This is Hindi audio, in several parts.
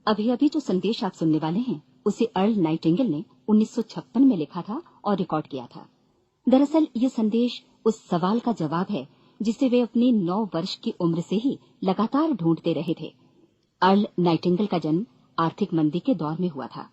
अभी अभी जो संदेश आप सुनने वाले हैं उसे अर्ल नाइटिंगेल ने 1956 में लिखा था और रिकॉर्ड किया था। दरअसल ये संदेश उस सवाल का जवाब है जिसे वे अपनी 9 वर्ष की उम्र से ही लगातार ढूंढते रहे थे। अर्ल नाइटिंगेल का जन्म आर्थिक मंदी के दौर में हुआ था।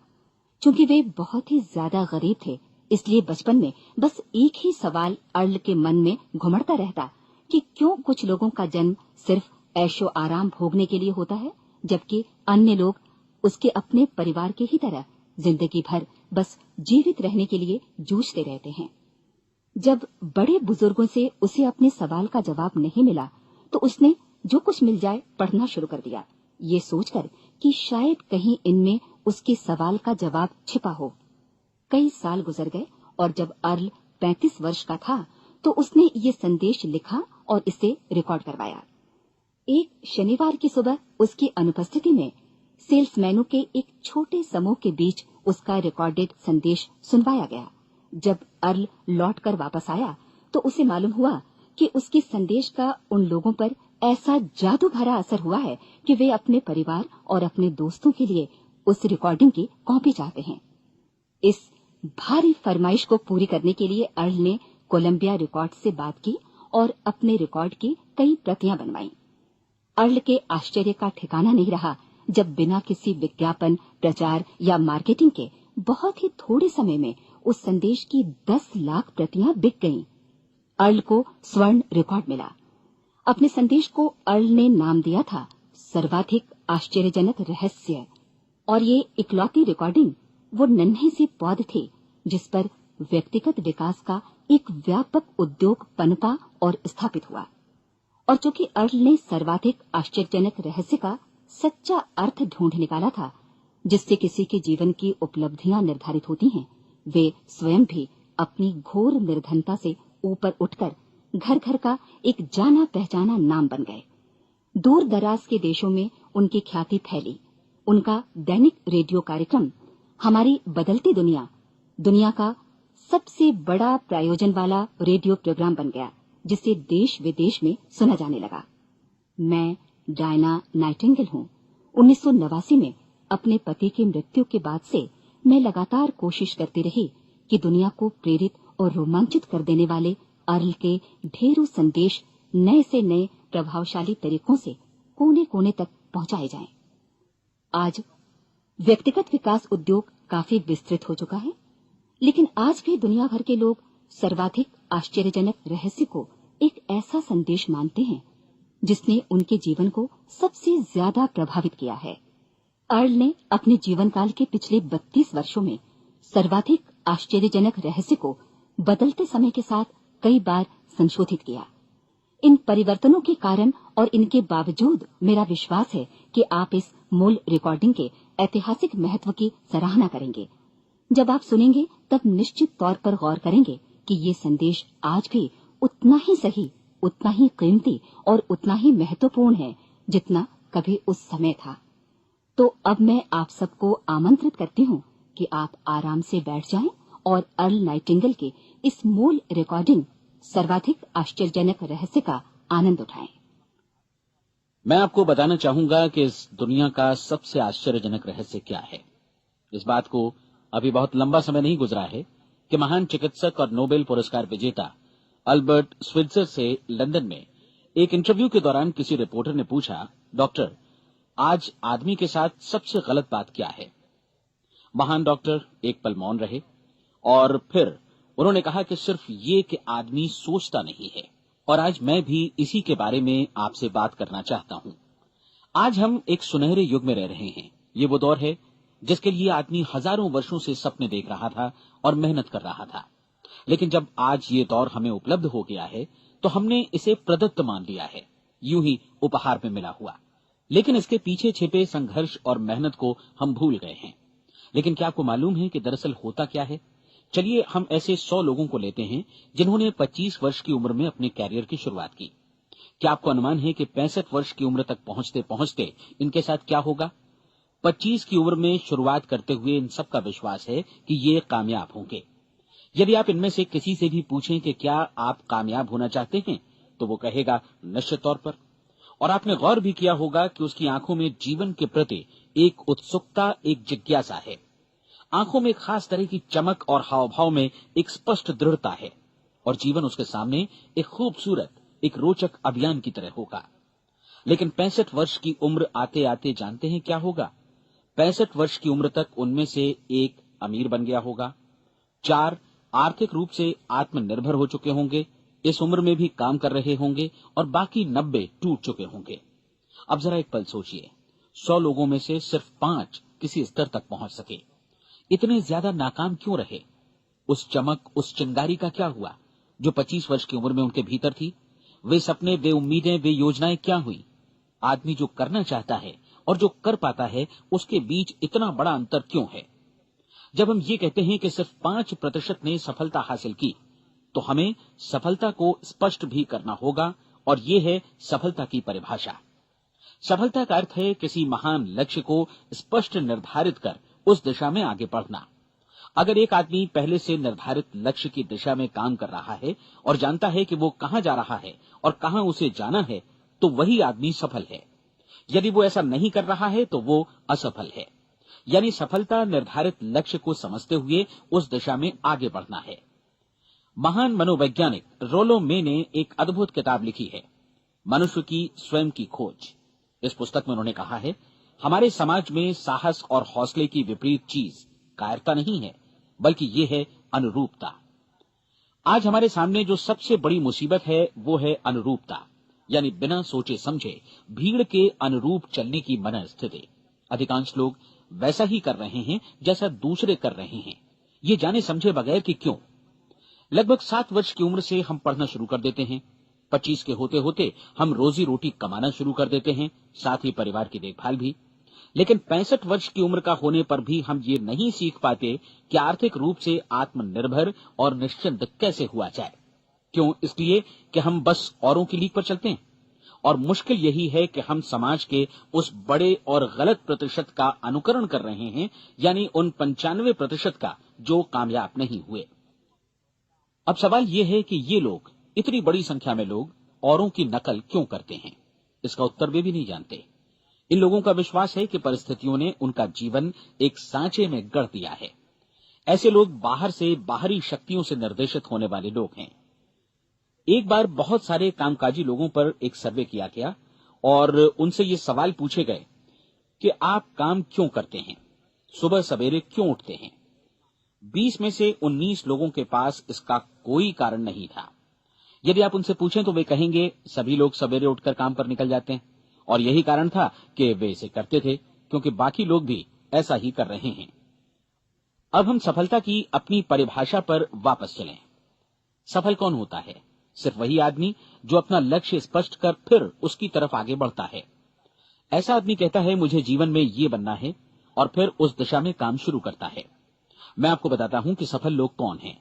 चूंकि वे बहुत ही ज्यादा गरीब थे, इसलिए बचपन में बस एक ही सवाल अर्ल के मन में घुमड़ता रहता कि क्यों कुछ लोगों का जन्म सिर्फ ऐशो आराम भोगने के लिए होता है, जबकि अन्य लोग उसके अपने परिवार के ही तरह जिंदगी भर बस जीवित रहने के लिए जूझते रहते हैं। जब बड़े बुजुर्गों से उसे अपने सवाल का जवाब नहीं मिला, तो उसने जो कुछ मिल जाए पढ़ना शुरू कर दिया, ये सोचकर कि शायद कहीं इनमें उसके सवाल का जवाब छिपा हो। कई साल गुजर गए और जब अर्ल 35 वर्ष का था तो उसने ये संदेश लिखा और इसे रिकॉर्ड करवाया। एक शनिवार की सुबह उसकी अनुपस्थिति में सेल्समैनों के एक छोटे समूह के बीच उसका रिकॉर्डेड संदेश सुनवाया गया। जब अर्ल लौटकर वापस आया तो उसे मालूम हुआ कि उसके संदेश का उन लोगों पर ऐसा जादू भरा असर हुआ है कि वे अपने परिवार और अपने दोस्तों के लिए उस रिकॉर्डिंग की कॉपी चाहते हैं। इस भारी फरमाइश को पूरी करने के लिए अर्ल ने कोलंबिया रिकॉर्ड से बात की और अपने रिकॉर्ड की कई प्रतियां बनवाईं। अर्ल के आश्चर्य का ठिकाना नहीं रहा जब बिना किसी विज्ञापन, प्रचार या मार्केटिंग के बहुत ही थोड़े समय में उस संदेश की 10 लाख प्रतियां बिक गईं। अर्ल को स्वर्ण रिकॉर्ड मिला। अपने संदेश को अर्ल ने नाम दिया था सर्वाधिक आश्चर्यजनक रहस्य, और ये इकलौती रिकॉर्डिंग वो नन्ही सी पौध थी जिस पर व्यक्तिगत विकास का एक व्यापक उद्योग पनपा और स्थापित हुआ। और चूंकि अर्ल ने सर्वाधिक आश्चर्यजनक रहस्य का सच्चा अर्थ ढूंढ निकाला था, जिससे किसी के जीवन की उपलब्धियां निर्धारित होती हैं, वे स्वयं भी अपनी घोर निर्धनता से ऊपर उठकर घर घर का एक जाना पहचाना नाम बन गए। दूर दराज के देशों में उनकी ख्याति फैली। उनका दैनिक रेडियो कार्यक्रम हमारी बदलती दुनिया का सबसे बड़ा प्रायोजन वाला रेडियो प्रोग्राम बन गया, जिसे देश विदेश में सुना जाने लगा। मैं डायना नाइटिंगेल हूँ। 1989 में अपने पति की मृत्यु के बाद से मैं लगातार कोशिश करती रही कि दुनिया को प्रेरित और रोमांचित कर देने वाले अर्ल के ढेरों संदेश नए से नए प्रभावशाली तरीकों से कोने कोने तक पहुंचाए जाएं। आज व्यक्तिगत विकास उद्योग काफी विस्तृत हो चुका है, लेकिन आज भी दुनिया भर के लोग सर्वाधिक आश्चर्यजनक रहस्य को एक ऐसा संदेश मानते हैं जिसने उनके जीवन को सबसे ज्यादा प्रभावित किया है। अर्ल ने अपने जीवन काल के पिछले 32 वर्षों में सर्वाधिक आश्चर्यजनक रहस्य को बदलते समय के साथ कई बार संशोधित किया। इन परिवर्तनों के कारण और इनके बावजूद मेरा विश्वास है कि आप इस मूल रिकॉर्डिंग के ऐतिहासिक महत्व की सराहना करेंगे। जब आप सुनेंगे तब निश्चित तौर पर गौर करेंगे कि ये संदेश आज भी उतना ही सही, उतना ही कीमती और उतना ही महत्वपूर्ण है जितना कभी उस समय था। तो अब मैं आप सबको आमंत्रित करती हूँ कि आप आराम से बैठ जाएं और अर्ल नाइटिंगेल के इस मूल रिकॉर्डिंग सर्वाधिक आश्चर्यजनक रहस्य का आनंद उठाएं। मैं आपको बताना चाहूंगा कि इस दुनिया का सबसे आश्चर्यजनक रहस्य क्या है। इस बात को अभी बहुत लंबा समय नहीं गुजरा है कि महान चिकित्सक और नोबेल पुरस्कार विजेता अल्बर्ट स्विट्जर से लंदन में एक इंटरव्यू के दौरान किसी रिपोर्टर ने पूछा, डॉक्टर, आज आदमी के साथ सबसे गलत बात क्या है? महान डॉक्टर एक पल मौन रहे और फिर उन्होंने कहा कि सिर्फ ये कि आदमी सोचता नहीं है। और आज मैं भी इसी के बारे में आपसे बात करना चाहता हूं। आज हम एक सुनहरे युग में रह रहे हैं। ये वो दौर है जिसके लिए आदमी हजारों वर्षों से सपने देख रहा था और मेहनत कर रहा था। लेकिन जब आज ये दौर हमें उपलब्ध हो गया है तो हमने इसे प्रदत्त मान लिया है, यूं ही उपहार में मिला हुआ। लेकिन इसके पीछे छिपे संघर्ष और मेहनत को हम भूल गए हैं। लेकिन क्या आपको मालूम है कि दरअसल होता क्या है? चलिए हम ऐसे 100 लोगों को लेते हैं जिन्होंने 25 वर्ष की उम्र में अपने कैरियर की शुरुआत की। क्या आपको अनुमान है कि 65 वर्ष की उम्र तक पहुंचते पहुंचते इनके साथ क्या होगा? 25 की उम्र में शुरुआत करते हुए इन सबका विश्वास है कि ये कामयाब होंगे। यदि आप इनमें से किसी से भी पूछें कि क्या आप कामयाब होना चाहते हैं, तो वो कहेगा निश्चित तौर पर। और आपने गौर भी किया होगा कि उसकी आंखों में जीवन के प्रति एक उत्सुकता, एक जिज्ञासा है। आंखों में एक खास तरह की चमक और हाव भाव में एक स्पष्ट दृढ़ता है और जीवन उसके सामने एक खूबसूरत, एक रोचक अभियान की तरह होगा। लेकिन 65 वर्ष की उम्र आते आते जानते हैं क्या होगा? 65 वर्ष की उम्र तक उनमें से एक अमीर बन गया होगा, 4 आर्थिक रूप से आत्मनिर्भर हो चुके होंगे, इस उम्र में भी काम कर रहे होंगे और बाकी 90 टूट चुके होंगे। अब जरा एक पल सोचिए, 100 लोगों में से सिर्फ 5 किसी स्तर तक पहुंच सके। इतने ज्यादा नाकाम क्यों रहे? उस चमक, उस चिंगारी का क्या हुआ जो 25 वर्ष की उम्र में उनके भीतर थी? वे सपने, वे उम्मीदें, वे योजनाएं क्या हुई? आदमी जो करना चाहता है और जो कर पाता है, उसके बीच इतना बड़ा अंतर क्यों है? जब हम ये कहते हैं कि सिर्फ 5% ने सफलता हासिल की, तो हमें सफलता को स्पष्ट भी करना होगा और ये है सफलता की परिभाषा। सफलता का अर्थ है किसी महान लक्ष्य को स्पष्ट निर्धारित कर उस दिशा में आगे बढ़ना। अगर एक आदमी पहले से निर्धारित लक्ष्य की दिशा में काम कर रहा है और जानता है कि वो कहां जा रहा है और कहां उसे जाना है, तो वही आदमी सफल है। यदि वो ऐसा नहीं कर रहा है तो वो असफल है। यानी सफलता निर्धारित लक्ष्य को समझते हुए उस दिशा में आगे बढ़ना है। महान मनोवैज्ञानिक रोलो मे ने एक अद्भुत किताब लिखी है, मनुष्य की स्वयं की खोज। इस पुस्तक में उन्होंने कहा है, हमारे समाज में साहस और हौसले की विपरीत चीज कायरता नहीं है, बल्कि ये है अनुरूपता। आज हमारे सामने जो सबसे बड़ी मुसीबत है वो है अनुरूपता, यानी बिना सोचे समझे भीड़ के अनुरूप चलने की मनस्थिति। अधिकांश लोग वैसा ही कर रहे हैं जैसा दूसरे कर रहे हैं, ये जाने समझे बगैर कि क्यों। लगभग 7 वर्ष की उम्र से हम पढ़ना शुरू कर देते हैं, 25 के होते होते हम रोजी रोटी कमाना शुरू कर देते हैं, साथ ही परिवार की देखभाल भी। लेकिन 65 वर्ष की उम्र का होने पर भी हम ये नहीं सीख पाते कि आर्थिक रूप से आत्मनिर्भर और निश्चिंत कैसे हुआ जाए। क्यों? इसलिए कि हम बस औरों की लीक पर चलते हैं। और मुश्किल यही है कि हम समाज के उस बड़े और गलत प्रतिशत का अनुकरण कर रहे हैं, यानी उन 95% का जो कामयाब नहीं हुए। अब सवाल यह है कि ये लोग, इतनी बड़ी संख्या में लोग, औरों की नकल क्यों करते हैं? इसका उत्तर वे भी नहीं जानते। इन लोगों का विश्वास है कि परिस्थितियों ने उनका जीवन एक सांचे में गढ़ दिया है। ऐसे लोग बाहर से, बाहरी शक्तियों से निर्देशित होने वाले लोग हैं। एक बार बहुत सारे कामकाजी लोगों पर एक सर्वे किया गया और उनसे ये सवाल पूछे गए कि आप काम क्यों करते हैं, सुबह सवेरे क्यों उठते हैं? 20 में से 19 लोगों के पास इसका कोई कारण नहीं था। यदि आप उनसे पूछें तो वे कहेंगे सभी लोग सवेरे उठकर काम पर निकल जाते हैं और यही कारण था कि वे इसे करते थे क्योंकि बाकी लोग भी ऐसा ही कर रहे हैं। अब हम सफलता की अपनी परिभाषा पर वापस चलें। सफल कौन होता है? सिर्फ वही आदमी जो अपना लक्ष्य स्पष्ट कर फिर उसकी तरफ आगे बढ़ता है। ऐसा आदमी कहता है मुझे जीवन में ये बनना है और फिर उस दिशा में काम शुरू करता है। मैं आपको बताता हूं कि सफल लोग कौन हैं।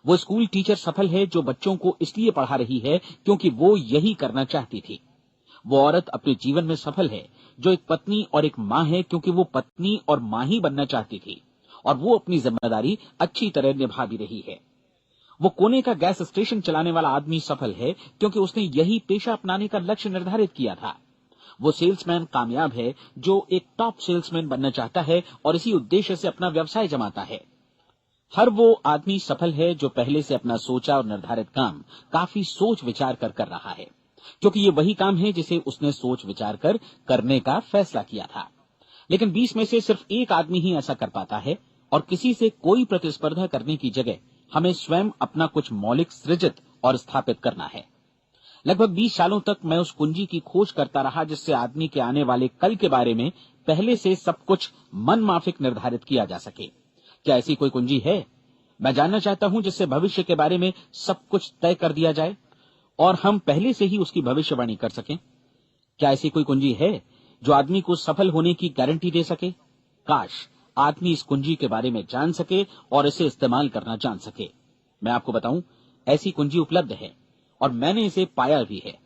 वो स्कूल टीचर सफल है जो बच्चों को इसलिए पढ़ा रही है क्योंकि वो यही करना चाहती थी। वो औरत अपने जीवन में सफल है जो एक पत्नी और एक मां है क्योंकि वो पत्नी और मां ही बनना चाहती थी और वो अपनी जिम्मेदारी अच्छी तरह निभा भी रही है। वो कोने का गैस स्टेशन चलाने वाला आदमी सफल है क्योंकि उसने यही पेशा अपनाने का लक्ष्य निर्धारित किया था। वो सेल्समैन कामयाब है जो एक टॉप सेल्समैन बनना चाहता है और इसी उद्देश्य से अपना व्यवसाय जमाता है। हर वो आदमी सफल है जो पहले से अपना सोचा और निर्धारित काम काफी सोच विचार कर रहा है, क्योंकि ये वही काम है जिसे उसने सोच विचार कर करने का फैसला किया था। लेकिन 20 में से सिर्फ एक आदमी ही ऐसा कर पाता है और किसी से कोई प्रतिस्पर्धा करने की जगह हमें स्वयं अपना कुछ मौलिक सृजित और स्थापित करना है। लगभग 20 सालों तक मैं उस कुंजी की खोज करता रहा जिससे आदमी के आने वाले कल के बारे में पहले से सब कुछ मन माफिक निर्धारित किया जा सके। क्या ऐसी कोई कुंजी है? मैं जानना चाहता हूं जिससे भविष्य के बारे में सब कुछ तय कर दिया जाए और हम पहले से ही उसकी भविष्यवाणी कर सकें। क्या ऐसी कोई कुंजी है जो आदमी को सफल होने की गारंटी दे सके? काश आदमी इस कुंजी के बारे में जान सके और इसे इस्तेमाल करना जान सके। मैं आपको बताऊं, ऐसी कुंजी उपलब्ध है और मैंने इसे पाया भी है।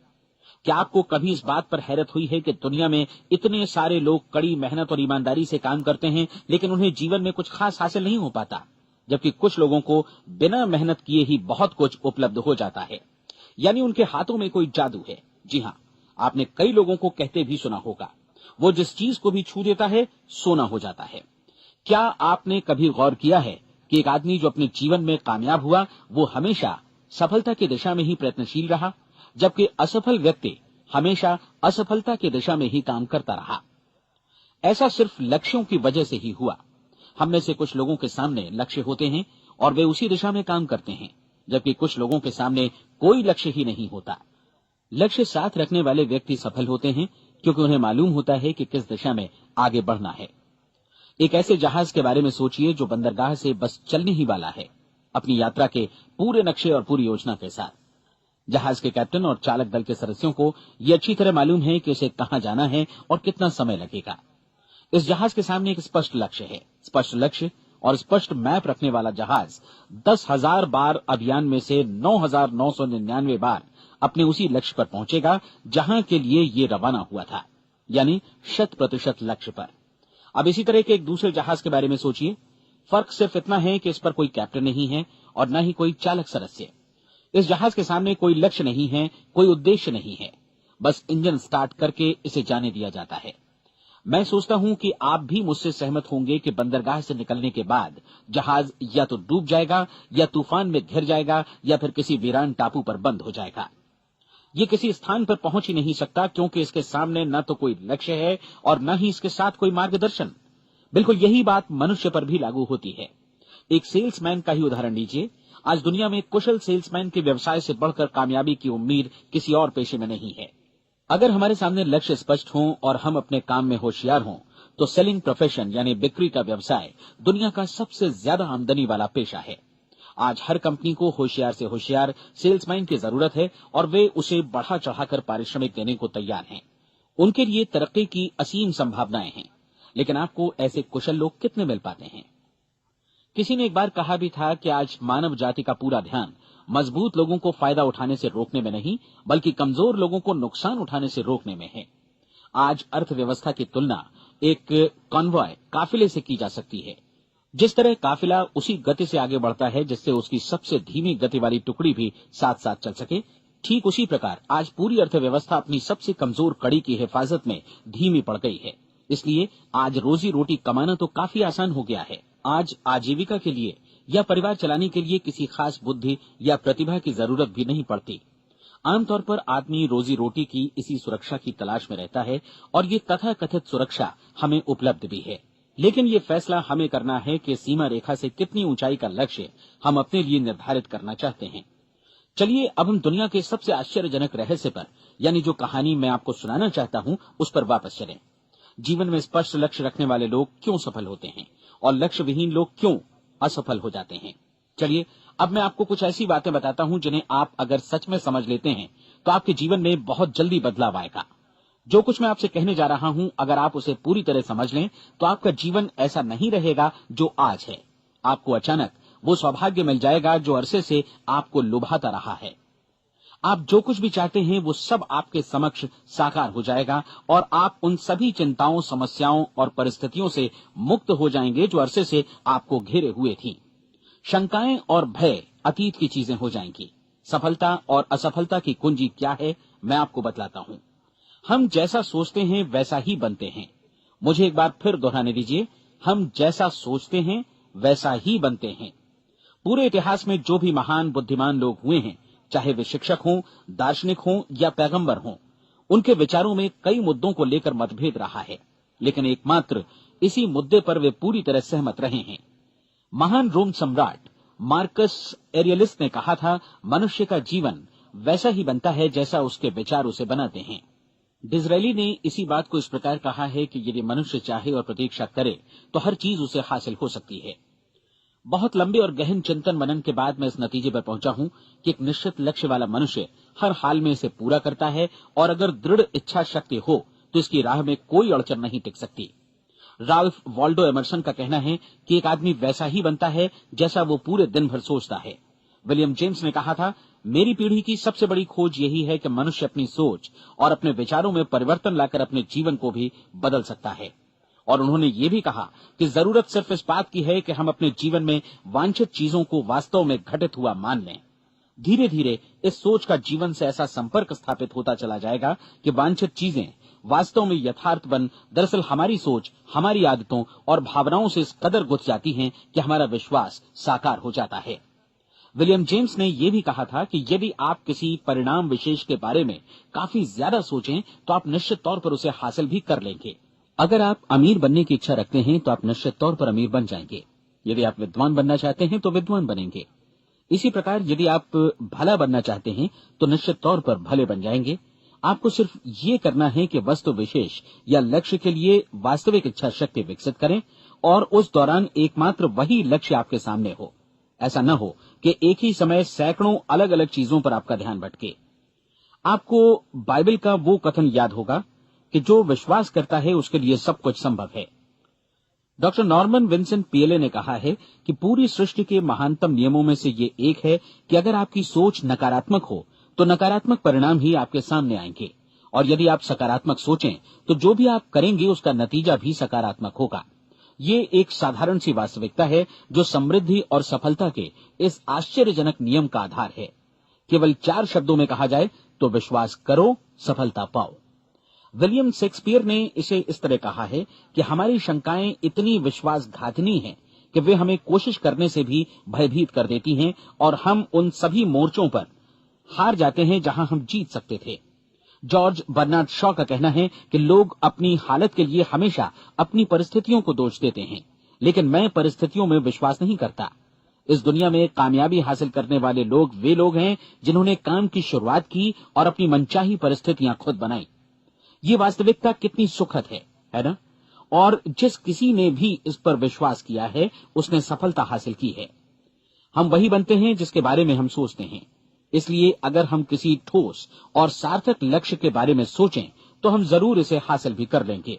क्या आपको कभी इस बात पर हैरत हुई है कि दुनिया में इतने सारे लोग कड़ी मेहनत और ईमानदारी से काम करते हैं लेकिन उन्हें जीवन में कुछ खास हासिल नहीं हो पाता, जबकि कुछ लोगों को बिना मेहनत किए ही बहुत कुछ उपलब्ध हो जाता है। यानी उनके हाथों में कोई जादू है। जी हां, आपने कई लोगों को कहते भी सुना होगा, वो जिस चीज को भी छू देता है सोना हो जाता है। क्या आपने कभी गौर किया है कि एक आदमी जो अपने जीवन में कामयाब हुआ वो हमेशा सफलता की दिशा में ही प्रयत्नशील रहा, जबकि असफल व्यक्ति हमेशा असफलता की दिशा में ही काम करता रहा। ऐसा सिर्फ लक्ष्यों की वजह से ही हुआ। हम में से कुछ लोगों के सामने लक्ष्य होते हैं और वे उसी दिशा में काम करते हैं, जबकि कुछ लोगों के सामने कोई लक्ष्य ही नहीं होता। लक्ष्य साथ रखने वाले व्यक्ति सफल होते हैं क्योंकि उन्हें मालूम होता है कि किस दिशा में आगे बढ़ना है। एक ऐसे जहाज के बारे में सोचिए जो बंदरगाह से बस चलने ही वाला है, अपनी यात्रा के पूरे नक्शे और पूरी योजना के साथ। जहाज के कैप्टन और चालक दल के सदस्यों को यह अच्छी तरह मालूम है कि उसे कहां जाना है और कितना समय लगेगा। इस जहाज के सामने एक स्पष्ट लक्ष्य है। स्पष्ट लक्ष्य और स्पष्ट मैप रखने वाला जहाज 10,000 बार अभियान में से 9,999 बार अपने उसी लक्ष्य पर पहुंचेगा जहां के लिए ये रवाना हुआ था, यानी 100% लक्ष्य पर। अब इसी तरह के एक दूसरे जहाज के बारे में सोचिए। फर्क सिर्फ इतना है कि इस पर कोई कैप्टन नहीं है और न ही कोई चालक सदस्य। इस जहाज के सामने कोई लक्ष्य नहीं है, कोई उद्देश्य नहीं है, बस इंजन स्टार्ट करके इसे जाने दिया जाता है। मैं सोचता हूं कि आप भी मुझसे सहमत होंगे कि बंदरगाह से निकलने के बाद जहाज या तो डूब जाएगा या तूफान में घिर जाएगा या फिर किसी वीरान टापू पर बंद हो जाएगा। ये किसी स्थान पर पहुंच ही नहीं सकता क्योंकि इसके सामने न तो कोई लक्ष्य है और न ही इसके साथ कोई मार्गदर्शन। बिल्कुल यही बात मनुष्य पर भी लागू होती है। एक सेल्समैन का ही उदाहरण लीजिए। आज दुनिया में कुशल सेल्समैन के व्यवसाय से बढ़कर कामयाबी की उम्मीद किसी और पेशे में नहीं है। अगर हमारे सामने लक्ष्य स्पष्ट हों और हम अपने काम में होशियार हों तो सेलिंग प्रोफेशन यानी बिक्री का व्यवसाय दुनिया का सबसे ज्यादा आमदनी वाला पेशा है। आज हर कंपनी को होशियार से होशियार सेल्समैन की जरूरत है और वे उसे बढ़ा चढ़ाकर पारिश्रमिक देने को तैयार हैं। उनके लिए तरक्की की असीम संभावनाएं हैं, लेकिन आपको ऐसे कुशल लोग कितने मिल पाते हैं? किसी ने एक बार कहा भी था कि आज मानव जाति का पूरा ध्यान मजबूत लोगों को फायदा उठाने से रोकने में नहीं, बल्कि कमजोर लोगों को नुकसान उठाने से रोकने में है। आज अर्थव्यवस्था की तुलना एक कॉन्वॉय काफिले से की जा सकती है। जिस तरह काफिला उसी गति से आगे बढ़ता है जिससे उसकी सबसे धीमी गति वाली टुकड़ी भी साथ साथ चल सके, ठीक उसी प्रकार आज पूरी अर्थव्यवस्था अपनी सबसे कमजोर कड़ी की हिफाजत में धीमी पड़ गई है। इसलिए आज रोजी रोटी कमाना तो काफी आसान हो गया है। आज आजीविका के लिए या परिवार चलाने के लिए किसी खास बुद्धि या प्रतिभा की जरूरत भी नहीं पड़ती। आमतौर पर आदमी रोजी रोटी की इसी सुरक्षा की तलाश में रहता है और ये तथाकथित सुरक्षा हमें उपलब्ध भी है। लेकिन ये फैसला हमें करना है कि सीमा रेखा से कितनी ऊंचाई का लक्ष्य हम अपने लिए निर्धारित करना चाहते हैं। चलिए अब हम दुनिया के सबसे आश्चर्यजनक रहस्य पर, यानी जो कहानी मैं आपको सुनाना चाहता हूं, उस पर वापस चलें। जीवन में स्पष्ट लक्ष्य रखने वाले लोग क्यों सफल होते हैं और लक्ष्य विहीन लोग क्यों असफल हो जाते हैं? चलिए अब मैं आपको कुछ ऐसी बातें बताता हूं जिन्हें आप अगर सच में समझ लेते हैं तो आपके जीवन में बहुत जल्दी बदलाव आएगा। जो कुछ मैं आपसे कहने जा रहा हूं, अगर आप उसे पूरी तरह समझ लें तो आपका जीवन ऐसा नहीं रहेगा जो आज है। आपको अचानक वो सौभाग्य मिल जाएगा जो अरसे से आपको लुभाता रहा है। आप जो कुछ भी चाहते हैं वो सब आपके समक्ष साकार हो जाएगा और आप उन सभी चिंताओं, समस्याओं और परिस्थितियों से मुक्त हो जाएंगे जो अरसे से आपको घेरे हुए थी। शंकाएं और भय अतीत की चीजें हो जाएंगी। सफलता और असफलता की कुंजी क्या है, मैं आपको बतलाता हूं। हम जैसा सोचते हैं वैसा ही बनते हैं। मुझे एक बार फिर दोहराने दीजिए, हम जैसा सोचते हैं वैसा ही बनते हैं। पूरे इतिहास में जो भी महान बुद्धिमान लोग हुए हैं, चाहे वे शिक्षक हों, दार्शनिक हों या पैगंबर हों, उनके विचारों में कई मुद्दों को लेकर मतभेद रहा है, लेकिन एकमात्र इसी मुद्दे पर वे पूरी तरह सहमत रहे हैं। महान रोम सम्राट मार्कस एरियलिस ने कहा था, मनुष्य का जीवन वैसा ही बनता है जैसा उसके विचार उसे बनाते हैं। डिज़रायली ने इसी बात को इस प्रकार कहा है कि यदि मनुष्य चाहे और प्रतीक्षा करे तो हर चीज उसे हासिल हो सकती है। बहुत लंबे और गहन चिंतन मनन के बाद मैं इस नतीजे पर पहुंचा हूं कि एक निश्चित लक्ष्य वाला मनुष्य हर हाल में इसे पूरा करता है और अगर दृढ़ इच्छा शक्ति हो तो इसकी राह में कोई अड़चन नहीं टिक सकती। राल्फ वॉल्डो एमर्सन का कहना है कि एक आदमी वैसा ही बनता है जैसा वो पूरे दिन भर सोचता है। विलियम जेम्स ने कहा था, मेरी पीढ़ी की सबसे बड़ी खोज यही है कि मनुष्य अपनी सोच और अपने विचारों में परिवर्तन लाकर अपने जीवन को भी बदल सकता है। और उन्होंने ये भी कहा कि जरूरत सिर्फ इस बात की है कि हम अपने जीवन में वांछित चीजों को वास्तव में घटित हुआ मान लें। धीरे धीरे इस सोच का जीवन से ऐसा संपर्क स्थापित होता चला जाएगा कि वांछित चीजें वास्तव में यथार्थ बन दरअसल हमारी सोच, हमारी आदतों और भावनाओं से इस कदर गुथ जाती हैं कि हमारा विश्वास साकार हो जाता है। विलियम जेम्स ने यह भी कहा था कि यदि आप किसी परिणाम विशेष के बारे में काफी ज्यादा सोचें तो आप निश्चित तौर पर उसे हासिल भी कर लेंगे। अगर आप अमीर बनने की इच्छा रखते हैं तो आप निश्चित तौर पर अमीर बन जाएंगे। यदि आप विद्वान बनना चाहते हैं तो विद्वान बनेंगे। इसी प्रकार यदि आप भला बनना चाहते हैं तो निश्चित तौर पर भले बन जाएंगे। आपको सिर्फ ये करना है कि वस्तु विशेष या लक्ष्य के लिए वास्तविक इच्छा शक्ति विकसित करें और उस दौरान एकमात्र वही लक्ष्य आपके सामने हो। ऐसा न हो कि एक ही समय सैकड़ों अलग अलग चीजों पर आपका ध्यान भटके। आपको बाइबल का वो कथन याद होगा कि जो विश्वास करता है उसके लिए सब कुछ संभव है। डॉक्टर नॉर्मन विंसेंट पीएले ने कहा है कि पूरी सृष्टि के महानतम नियमों में से ये एक है कि अगर आपकी सोच नकारात्मक हो तो नकारात्मक परिणाम ही आपके सामने आएंगे, और यदि आप सकारात्मक सोचें तो जो भी आप करेंगे उसका नतीजा भी सकारात्मक होगा। ये एक साधारण सी वास्तविकता है जो समृद्धि और सफलता के इस आश्चर्यजनक नियम का आधार है। केवल 4 शब्दों में कहा जाए तो विश्वास करो, सफलता पाओ। विलियम शेक्सपियर ने इसे इस तरह कहा है कि हमारी शंकाएं इतनी विश्वासघातनी हैं कि वे हमें कोशिश करने से भी भयभीत कर देती हैं और हम उन सभी मोर्चों पर हार जाते हैं जहां हम जीत सकते थे। जॉर्ज बर्नार्ड शॉ का कहना है कि लोग अपनी हालत के लिए हमेशा अपनी परिस्थितियों को दोष देते हैं, लेकिन मैं परिस्थितियों में विश्वास नहीं करता। इस दुनिया में कामयाबी हासिल करने वाले लोग वे लोग हैं जिन्होंने काम की शुरुआत की और अपनी मनचाही परिस्थितियां खुद बनाई। ये वास्तविकता कितनी सुखद है ना? और जिस किसी ने भी इस पर विश्वास किया है उसने सफलता हासिल की है। हम वही बनते हैं जिसके बारे में हम सोचते हैं। इसलिए अगर हम किसी ठोस और सार्थक लक्ष्य के बारे में सोचें तो हम जरूर इसे हासिल भी कर लेंगे।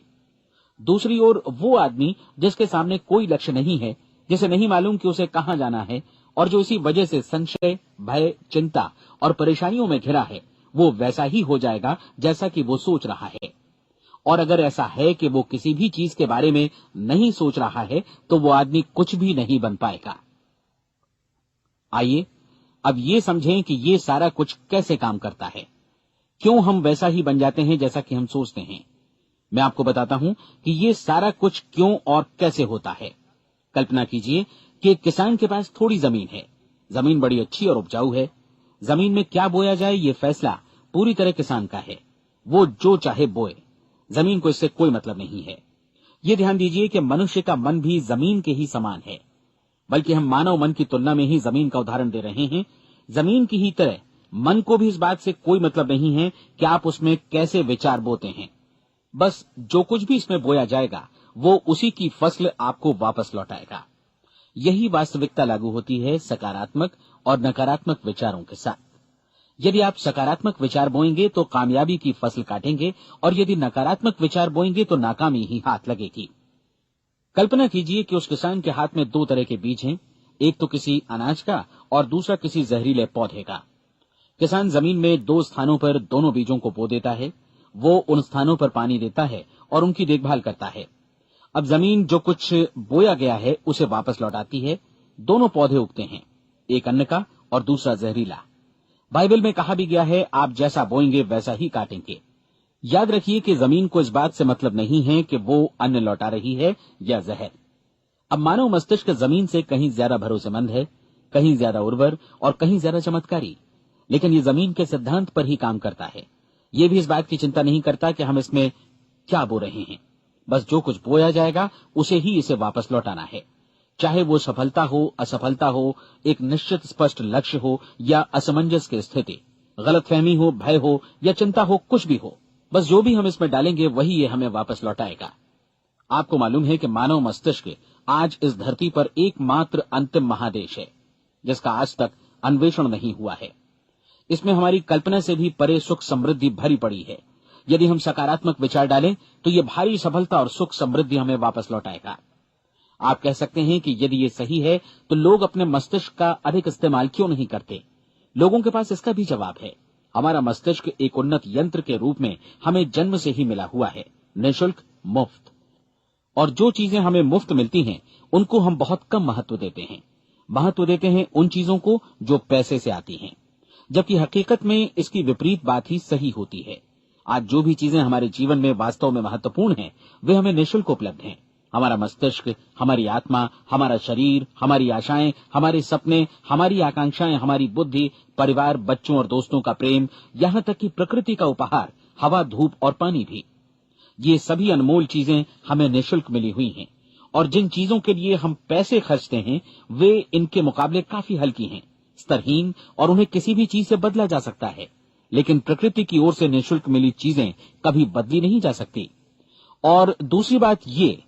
दूसरी ओर वो आदमी जिसके सामने कोई लक्ष्य नहीं है, जिसे नहीं मालूम कि उसे कहां जाना है और जो इसी वजह से संशय, भय, चिंता और परेशानियों में घिरा है, वो वैसा ही हो जाएगा जैसा कि वो सोच रहा है। और अगर ऐसा है कि वो किसी भी चीज के बारे में नहीं सोच रहा है तो वो आदमी कुछ भी नहीं बन पाएगा। आइए अब ये समझें कि ये सारा कुछ कैसे काम करता है, क्यों हम वैसा ही बन जाते हैं जैसा कि हम सोचते हैं। मैं आपको बताता हूं कि ये सारा कुछ क्यों और कैसे होता है। कल्पना कीजिए कि एक किसान के पास थोड़ी जमीन है। जमीन बड़ी अच्छी और उपजाऊ है। जमीन में क्या बोया जाए ये फैसला पूरी तरह किसान का है। वो जो चाहे बोए, जमीन को इससे कोई मतलब नहीं है। ये ध्यान दीजिए कि मनुष्य का मन भी जमीन के ही समान है, बल्कि हम मानव मन की तुलना में ही जमीन का उदाहरण दे रहे हैं। जमीन की ही तरह मन को भी इस बात से कोई मतलब नहीं है कि आप उसमें कैसे विचार बोते हैं। बस जो कुछ भी इसमें बोया जाएगा वो उसी की फसल आपको वापस लौटाएगा। यही वास्तविकता लागू होती है सकारात्मक और नकारात्मक विचारों के साथ। यदि आप सकारात्मक विचार बोएंगे तो कामयाबी की फसल काटेंगे, और यदि नकारात्मक विचार बोएंगे तो नाकामी ही हाथ लगेगी। कल्पना कीजिए कि उस किसान के हाथ में 2 तरह के बीज हैं, एक तो किसी अनाज का और दूसरा किसी जहरीले पौधे का। किसान जमीन में 2 स्थानों पर दोनों बीजों को बो देता है। वो उन स्थानों पर पानी देता है और उनकी देखभाल करता है। अब जमीन जो कुछ बोया गया है उसे वापस लौटाती है। दोनों पौधे उगते हैं, एक अन्न का और दूसरा जहरीला। बाइबल में कहा भी गया है, आप जैसा बोएंगे वैसा ही काटेंगे। याद रखिए कि जमीन को इस बात से मतलब नहीं है कि वो अन्न लौटा रही है या जहर। अब मानव मस्तिष्क जमीन से कहीं ज्यादा भरोसेमंद है, कहीं ज्यादा उर्वर और कहीं ज्यादा चमत्कारी, लेकिन ये जमीन के सिद्धांत पर ही काम करता है। ये भी इस बात की चिंता नहीं करता कि हम इसमें क्या बो रहे हैं। बस जो कुछ बोया जाएगा उसे ही इसे वापस लौटाना है, चाहे वो सफलता हो, असफलता हो, एक निश्चित स्पष्ट लक्ष्य हो या असमंजस की स्थिति, गलतफहमी हो, भय हो या चिंता हो, कुछ भी हो। बस जो भी हम इसमें डालेंगे वही ये हमें वापस लौटाएगा। आपको मालूम है कि मानव मस्तिष्क आज इस धरती पर एकमात्र अंतिम महादेश है जिसका आज तक अन्वेषण नहीं हुआ है। इसमें हमारी कल्पना से भी परे सुख समृद्धि भरी पड़ी है। यदि हम सकारात्मक विचार डालें तो ये भारी सफलता और सुख समृद्धि हमें वापस लौटाएगा। आप कह सकते हैं कि यदि ये सही है तो लोग अपने मस्तिष्क का अधिक इस्तेमाल क्यों नहीं करते? लोगों के पास इसका भी जवाब है। हमारा मस्तिष्क एक उन्नत यंत्र के रूप में हमें जन्म से ही मिला हुआ है, निःशुल्क, मुफ्त। और जो चीजें हमें मुफ्त मिलती हैं उनको हम बहुत कम महत्व देते हैं। महत्व देते हैं उन चीजों को जो पैसे से आती हैं। जबकि हकीकत में इसकी विपरीत बात ही सही होती है। आज जो भी चीजें हमारे जीवन में वास्तव में महत्वपूर्ण हैं, वे हमें निःशुल्क उपलब्ध हैं। हमारा मस्तिष्क, हमारी आत्मा, हमारा शरीर, हमारी आशाएं, हमारे सपने, हमारी आकांक्षाएं, हमारी बुद्धि, परिवार, बच्चों और दोस्तों का प्रेम, यहाँ तक कि प्रकृति का उपहार, हवा, धूप और पानी भी, ये सभी अनमोल चीजें हमें निःशुल्क मिली हुई हैं। और जिन चीजों के लिए हम पैसे खर्चते हैं, वे इनके मुकाबले काफी हल्की हैं, स्तरहीन, और उन्हें किसी भी चीज से बदला जा सकता है। लेकिन प्रकृति की ओर से निःशुल्क मिली चीजें कभी बदली नहीं जा सकती। और दूसरी बात ये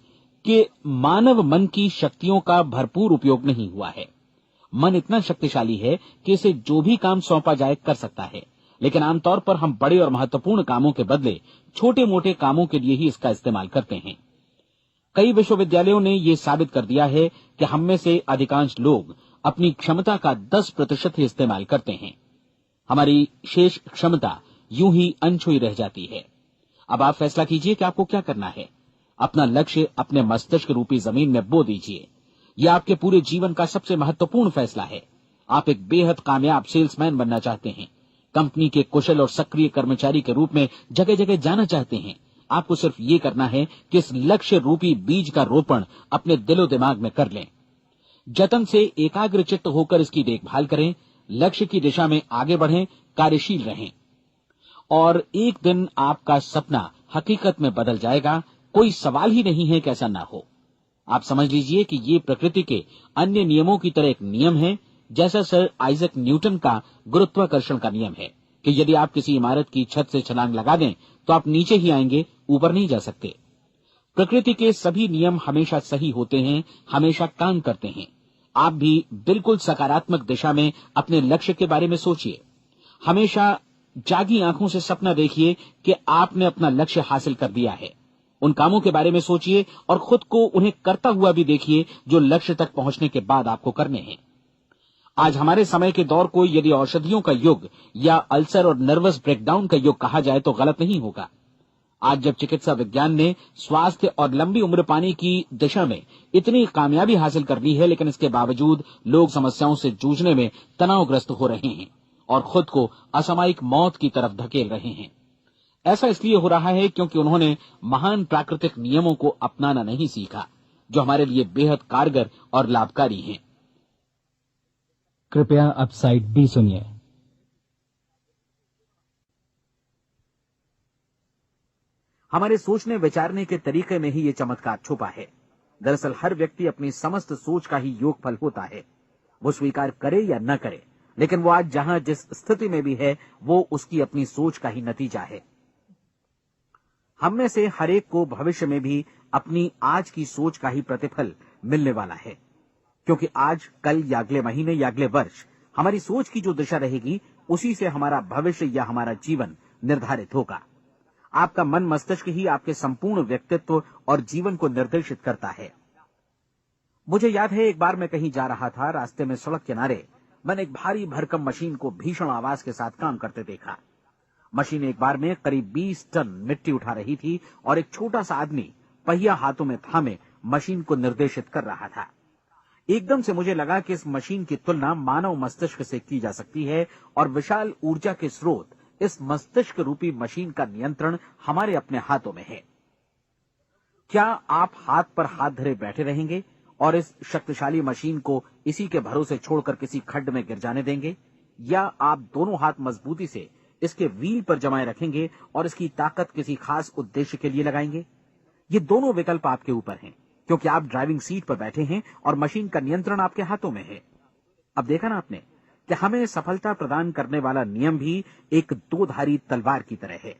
कि मानव मन की शक्तियों का भरपूर उपयोग नहीं हुआ है। मन इतना शक्तिशाली है कि इसे जो भी काम सौंपा जाए कर सकता है, लेकिन आमतौर पर हम बड़े और महत्वपूर्ण कामों के बदले छोटे मोटे कामों के लिए ही इसका इस्तेमाल करते हैं। कई विश्वविद्यालयों ने यह साबित कर दिया है कि हम में से अधिकांश लोग अपनी क्षमता का 10% ही इस्तेमाल करते हैं। हमारी शेष क्षमता यूं ही अनछुई रह जाती है। अब आप फैसला कीजिए कि आपको क्या करना है। अपना लक्ष्य अपने मस्तिष्क रूपी जमीन में बो दीजिए। यह आपके पूरे जीवन का सबसे महत्वपूर्ण फैसला है। आप एक बेहद कामयाब सेल्समैन बनना चाहते हैं, कंपनी के कुशल और सक्रिय कर्मचारी के रूप में जगह जगह जाना चाहते हैं। आपको सिर्फ ये करना है कि इस लक्ष्य रूपी बीज का रोपण अपने दिलो दिमाग में कर लें। जतन से एकाग्रचित्त होकर इसकी देखभाल करें, लक्ष्य की दिशा में आगे बढ़ें, कार्यशील रहें, और एक दिन आपका सपना हकीकत में बदल जाएगा। कोई सवाल ही नहीं है कि ऐसा ना हो। आप समझ लीजिए कि ये प्रकृति के अन्य नियमों की तरह एक नियम है, जैसा सर आइजक न्यूटन का गुरुत्वाकर्षण का नियम है कि यदि आप किसी इमारत की छत से छलांग लगा दें तो आप नीचे ही आएंगे, ऊपर नहीं जा सकते। प्रकृति के सभी नियम हमेशा सही होते हैं, हमेशा काम करते हैं। आप भी बिल्कुल सकारात्मक दिशा में अपने लक्ष्य के बारे में सोचिए। हमेशा जागी आंखों से सपना देखिए कि आपने अपना लक्ष्य हासिल कर दिया है। उन कामों के बारे में सोचिए और खुद को उन्हें करता हुआ भी देखिए जो लक्ष्य तक पहुंचने के बाद आपको करने हैं। आज हमारे समय के दौर को यदि औषधियों का युग या अल्सर और नर्वस ब्रेकडाउन का युग कहा जाए तो गलत नहीं होगा। आज जब चिकित्सा विज्ञान ने स्वास्थ्य और लंबी उम्र पाने की दिशा में इतनी कामयाबी हासिल कर ली है, लेकिन इसके बावजूद लोग समस्याओं से जूझने में तनावग्रस्त हो रहे हैं और खुद को असामयिक मौत की तरफ धकेल रहे हैं। ऐसा इसलिए हो रहा है क्योंकि उन्होंने महान प्राकृतिक नियमों को अपनाना नहीं सीखा, जो हमारे लिए बेहद कारगर और लाभकारी हैं। कृपया अब साइड बी सुनिए। हमारे सोचने विचारने के तरीके में ही ये चमत्कार छुपा है। दरअसल हर व्यक्ति अपनी समस्त सोच का ही योगफल होता है। वो स्वीकार करे या न करे, लेकिन वो आज जहां जिस स्थिति में भी है, वो उसकी अपनी सोच का ही नतीजा है। हम में से हर एक को भविष्य में भी अपनी आज की सोच का ही प्रतिफल मिलने वाला है, क्योंकि आज, कल या अगले महीने या अगले वर्ष हमारी सोच की जो दिशा रहेगी, उसी से हमारा भविष्य या हमारा जीवन निर्धारित होगा। आपका मन मस्तिष्क ही आपके संपूर्ण व्यक्तित्व और जीवन को निर्देशित करता है। मुझे याद है, एक बार मैं कहीं जा रहा था, रास्ते में सड़क किनारे मैंने एक भारी भरकम मशीन को भीषण आवाज के साथ काम करते देखा। मशीन एक बार में करीब 20 टन मिट्टी उठा रही थी और एक छोटा सा आदमी पहिया हाथों में थामे मशीन को निर्देशित कर रहा था। एकदम से मुझे लगा कि इस मशीन की तुलना मानव मस्तिष्क से की जा सकती है और विशाल ऊर्जा के स्रोत इस मस्तिष्क रूपी मशीन का नियंत्रण हमारे अपने हाथों में है। क्या आप हाथ पर हाथ धरे बैठे रहेंगे और इस शक्तिशाली मशीन को इसी के भरोसे छोड़कर किसी खड्ड में गिर जाने देंगे, या आप दोनों हाथ मजबूती से इसके व्हील पर जमाए रखेंगे और इसकी ताकत किसी खास उद्देश्य के लिए लगाएंगे? ये दोनों विकल्प आपके ऊपर हैं, क्योंकि आप ड्राइविंग सीट पर बैठे हैं और मशीन का नियंत्रण आपके हाथों में है। अब देखा ना आपने कि हमें सफलता प्रदान करने वाला नियम भी एक दो-धारी तलवार की तरह है।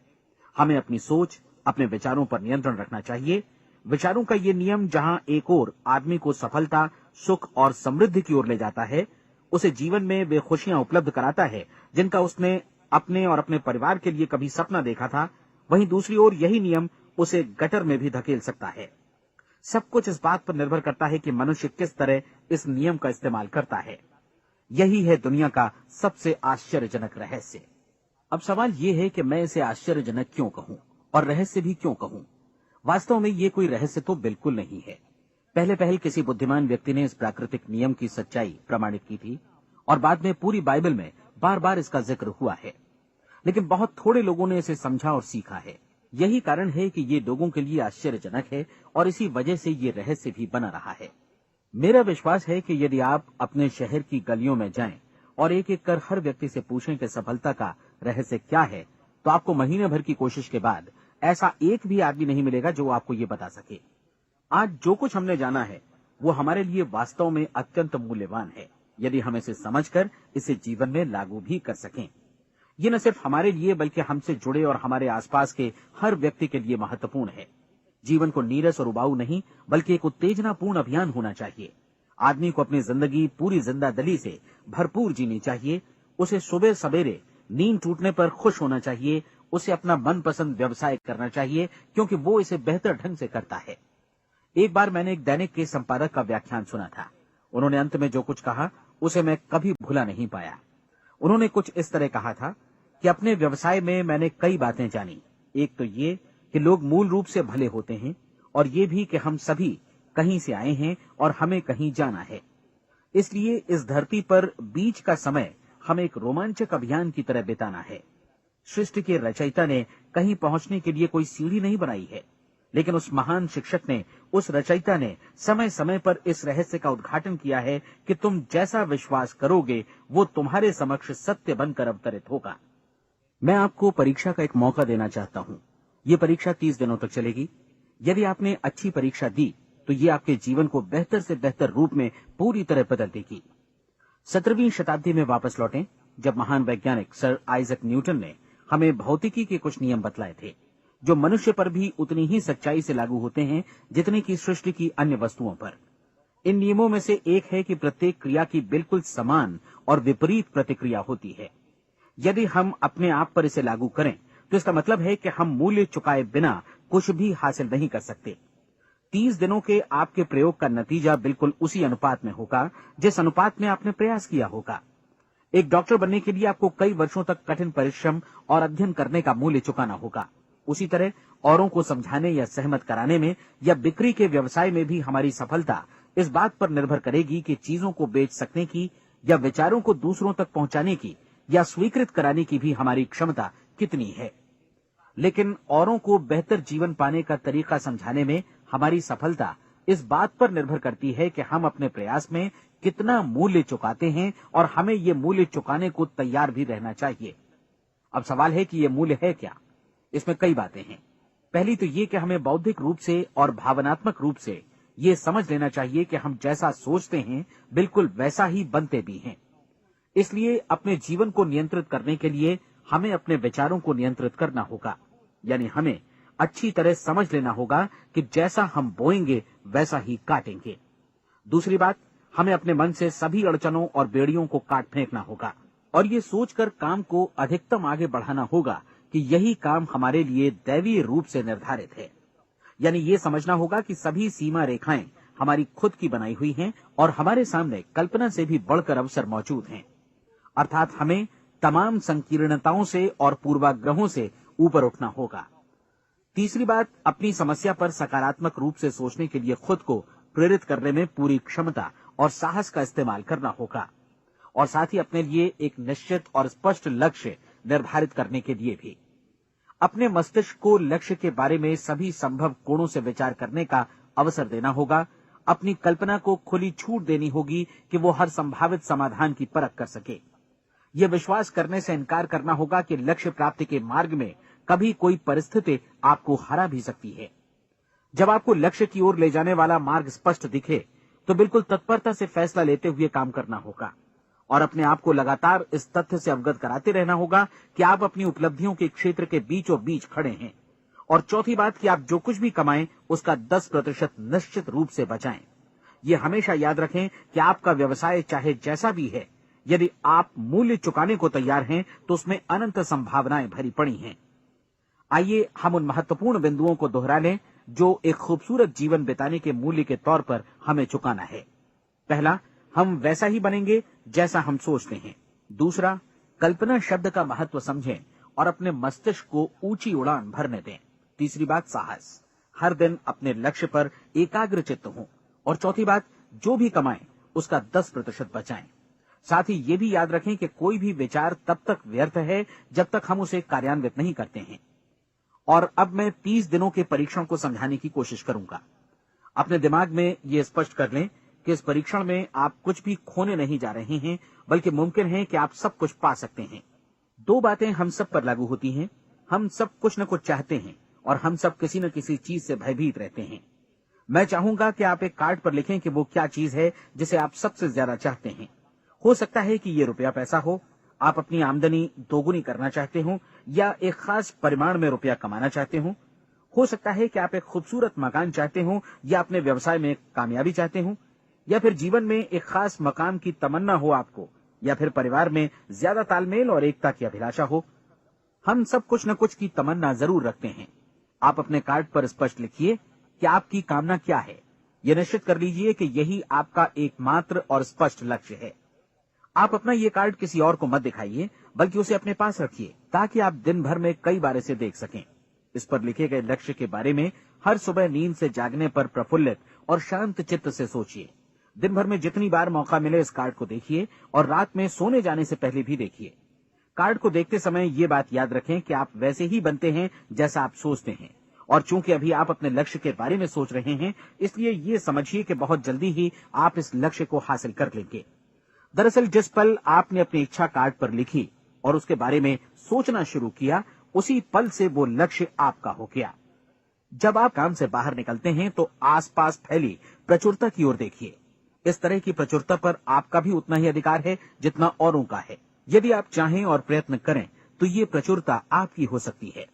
हमें अपनी सोच, अपने विचारों पर नियंत्रण रखना चाहिए। विचारों का ये नियम जहां एक ओर आदमी को सफलता, सुख और समृद्धि की ओर ले जाता है, उसे जीवन में वे खुशियां उपलब्ध कराता है जिनका उसने अपने और अपने परिवार के लिए कभी सपना देखा था, वहीं दूसरी ओर यही नियम उसे गटर में भी धकेल सकता है। सब कुछ इस बात पर निर्भर करता है कि मनुष्य किस तरह इस नियम का इस्तेमाल करता है। यही है दुनिया का सबसे आश्चर्यजनक रहस्य। अब सवाल यह है कि मैं इसे आश्चर्यजनक क्यों कहूं और रहस्य भी क्यों कहूं। वास्तव में ये कोई रहस्य तो बिल्कुल नहीं है। पहले पहल किसी बुद्धिमान व्यक्ति ने इस प्राकृतिक नियम की सच्चाई प्रमाणित की थी और बाद में पूरी बाइबल में बार बार इसका जिक्र हुआ है, लेकिन बहुत थोड़े लोगों ने इसे समझा और सीखा है। यही कारण है कि ये लोगों के लिए आश्चर्यजनक है और इसी वजह से ये रहस्य भी बना रहा है। मेरा विश्वास है कि यदि आप अपने शहर की गलियों में जाएं और एक एक कर हर व्यक्ति से पूछें कि सफलता का रहस्य क्या है, तो आपको महीने भर की कोशिश के बाद ऐसा एक भी आदमी नहीं मिलेगा जो आपको ये बता सके। आज जो कुछ हमने जाना है वो हमारे लिए वास्तव में अत्यंत मूल्यवान है, यदि हम इसे समझकर इसे जीवन में लागू भी कर सकें। ये न सिर्फ हमारे लिए बल्कि हमसे जुड़े और हमारे आसपास के हर व्यक्ति के लिए महत्वपूर्ण है। जीवन को नीरस और उबाऊ नहीं बल्कि एक उत्तेजनापूर्ण अभियान होना चाहिए। आदमी को अपनी जिंदगी पूरी जिंदादिली से भरपूर जीनी चाहिए। उसे सुबह सवेरे नींद टूटने पर खुश होना चाहिए। उसे अपना मनपसंद व्यवसाय करना चाहिए क्योंकि वो इसे बेहतर ढंग से करता है। एक बार मैंने एक दैनिक के संपादक का व्याख्यान सुना था। उन्होंने अंत में जो कुछ कहा उसे मैं कभी भुला नहीं पाया। उन्होंने कुछ इस तरह कहा था कि अपने व्यवसाय में मैंने कई बातें जानी। एक तो ये कि लोग मूल रूप से भले होते हैं और ये भी कि हम सभी कहीं से आए हैं और हमें कहीं जाना है। इसलिए इस धरती पर बीच का समय हमें एक रोमांचक अभियान की तरह बिताना है। सृष्टि के रचयिता ने कहीं पहुंचने के लिए कोई सीढ़ी नहीं बनाई है, लेकिन उस महान शिक्षक ने, उस रचयिता ने समय समय पर इस रहस्य का उद्घाटन किया है कि तुम जैसा विश्वास करोगे वो तुम्हारे समक्ष सत्य बनकर अवतरित होगा। मैं आपको परीक्षा का एक मौका देना चाहता हूं। ये परीक्षा 30 दिनों तक चलेगी। यदि आपने अच्छी परीक्षा दी तो ये आपके जीवन को बेहतर से बेहतर रूप में पूरी तरह बदल देगी। 17वीं शताब्दी में वापस लौटें, जब महान वैज्ञानिक सर आइजक न्यूटन ने हमें भौतिकी के कुछ नियम बतलाए थे, जो मनुष्य पर भी उतनी ही सच्चाई से लागू होते हैं जितनी की सृष्टि की अन्य वस्तुओं पर। इन नियमों में से एक है कि प्रत्येक क्रिया की बिल्कुल समान और विपरीत प्रतिक्रिया होती है। यदि हम अपने आप पर इसे लागू करें तो इसका मतलब है कि हम मूल्य चुकाए बिना कुछ भी हासिल नहीं कर सकते। 30 दिनों के आपके प्रयोग का नतीजा बिल्कुल उसी अनुपात में होगा जिस अनुपात में आपने प्रयास किया होगा। एक डॉक्टर बनने के लिए आपको कई वर्षों तक कठिन परिश्रम और अध्ययन करने का मूल्य चुकाना होगा। उसी तरह औरों को समझाने या सहमत कराने में या बिक्री के व्यवसाय में भी हमारी सफलता इस बात पर निर्भर करेगी कि चीजों को बेच सकने की या विचारों को दूसरों तक पहुंचाने की या स्वीकृत कराने की भी हमारी क्षमता कितनी है। लेकिन औरों को बेहतर जीवन पाने का तरीका समझाने में हमारी सफलता इस बात पर निर्भर करती है कि हम अपने प्रयास में कितना मूल्य चुकाते हैं और हमें ये मूल्य चुकाने को तैयार भी रहना चाहिए। अब सवाल है कि ये मूल्य है क्या? इसमें कई बातें हैं। पहली तो ये कि हमें बौद्धिक रूप से और भावनात्मक रूप से ये समझ लेना चाहिए कि हम जैसा सोचते हैं बिल्कुल वैसा ही बनते भी हैं। इसलिए अपने जीवन को नियंत्रित करने के लिए हमें अपने विचारों को नियंत्रित करना होगा। यानी हमें अच्छी तरह समझ लेना होगा कि जैसा हम बोएंगे वैसा ही काटेंगे। दूसरी बात, हमें अपने मन से सभी अड़चनों और बेड़ियों को काट फेंकना होगा और ये सोचकर काम को अधिकतम आगे बढ़ाना होगा कि यही काम हमारे लिए दैवीय रूप से निर्धारित है। यानी ये समझना होगा कि सभी सीमा रेखाएं हमारी खुद की बनाई हुई हैं और हमारे सामने कल्पना से भी बढ़कर अवसर मौजूद हैं। अर्थात हमें तमाम संकीर्णताओं से और पूर्वाग्रहों से ऊपर उठना होगा। तीसरी बात, अपनी समस्या पर सकारात्मक रूप से सोचने के लिए खुद को प्रेरित करने में पूरी क्षमता और साहस का इस्तेमाल करना होगा और साथ ही अपने लिए एक निश्चित और स्पष्ट लक्ष्य निर्धारित करने के लिए भी अपने मस्तिष्क को लक्ष्य के बारे में सभी संभव कोणों से विचार करने का अवसर देना होगा। अपनी कल्पना को खुली छूट देनी होगी कि वो हर संभावित समाधान की परख कर सके। यह विश्वास करने से इनकार करना होगा कि लक्ष्य प्राप्ति के मार्ग में कभी कोई परिस्थिति आपको हरा भी सकती है। जब आपको लक्ष्य की ओर ले जाने वाला मार्ग स्पष्ट दिखे तो बिल्कुल तत्परता से फैसला लेते हुए काम करना होगा और अपने आप को लगातार इस तथ्य से अवगत कराते रहना होगा कि आप अपनी उपलब्धियों के क्षेत्र के बीचों बीच खड़े हैं। और चौथी बात कि आप जो कुछ भी कमाएं उसका 10% निश्चित रूप से बचाएं। ये हमेशा याद रखें कि आपका व्यवसाय चाहे जैसा भी है, यदि आप मूल्य चुकाने को तैयार हैं तो उसमें अनंत संभावनाएं भरी पड़ी हैं। आइए हम उन महत्वपूर्ण बिंदुओं को दोहरा लें जो एक खूबसूरत जीवन बिताने के मूल्य के तौर पर हमें चुकाना है। पहला, हम वैसा ही बनेंगे जैसा हम सोचते हैं। दूसरा, कल्पना शब्द का महत्व समझें और अपने मस्तिष्क को ऊंची उड़ान भरने दें। तीसरी बात, साहस, हर दिन अपने लक्ष्य पर एकाग्रचित्त हों। और चौथी बात, जो भी कमाएं उसका 10% बचाएं। साथ ही ये भी याद रखें कि कोई भी विचार तब तक व्यर्थ है जब तक हम उसे कार्यान्वित नहीं करते हैं। और अब मैं 30 दिनों के परीक्षण को समझाने की कोशिश करूंगा। अपने दिमाग में ये स्पष्ट कर लें कि इस परीक्षण में आप कुछ भी खोने नहीं जा रहे हैं, बल्कि मुमकिन है कि आप सब कुछ पा सकते हैं। 2 बातें हम सब पर लागू होती हैं। हम सब कुछ न कुछ चाहते हैं और हम सब किसी न किसी चीज से भयभीत रहते हैं। मैं चाहूंगा कि आप एक कार्ड पर लिखें कि वो क्या चीज है जिसे आप सबसे ज्यादा चाहते हैं। हो सकता है कि ये रुपया पैसा हो, आप अपनी आमदनी दोगुनी करना चाहते हो, या एक खास परिमाण में रुपया कमाना चाहते हो सकता है कि आप एक खूबसूरत मकान चाहते हो, या अपने व्यवसाय में कामयाबी चाहते हो, या फिर जीवन में एक खास मकाम की तमन्ना हो आपको, या फिर परिवार में ज्यादा तालमेल और एकता की अभिलाषा हो। हम सब कुछ न कुछ की तमन्ना जरूर रखते हैं। आप अपने कार्ड पर स्पष्ट लिखिए कि आपकी कामना क्या है। यह निश्चित कर लीजिए कि यही आपका एकमात्र और स्पष्ट लक्ष्य है। आप अपना ये कार्ड किसी और को मत दिखाइए, बल्कि उसे अपने पास रखिए, ताकि आप दिन भर में कई बार इसे देख सकें। इस पर लिखे गए लक्ष्य के बारे में हर सुबह नींद से जागने पर प्रफुल्लित और शांत चित्त से सोचिए। दिन भर में जितनी बार मौका मिले इस कार्ड को देखिए, और रात में सोने जाने से पहले भी देखिए। कार्ड को देखते समय ये बात याद रखें कि आप वैसे ही बनते हैं जैसा आप सोचते हैं, और चूंकि अभी आप अपने लक्ष्य के बारे में सोच रहे हैं, इसलिए ये समझिए कि बहुत जल्दी ही आप इस लक्ष्य को हासिल कर लेंगे। दरअसल जिस पल आपने अपनी इच्छा कार्ड पर लिखी और उसके बारे में सोचना शुरू किया, उसी पल से वो लक्ष्य आपका हो गया। जब आप काम से बाहर निकलते हैं तो आसपास फैली प्रचुरता की ओर देखिए। इस तरह की प्रचुरता पर आपका भी उतना ही अधिकार है जितना औरों का है। यदि आप चाहें और प्रयत्न करें तो ये प्रचुरता आपकी हो सकती है।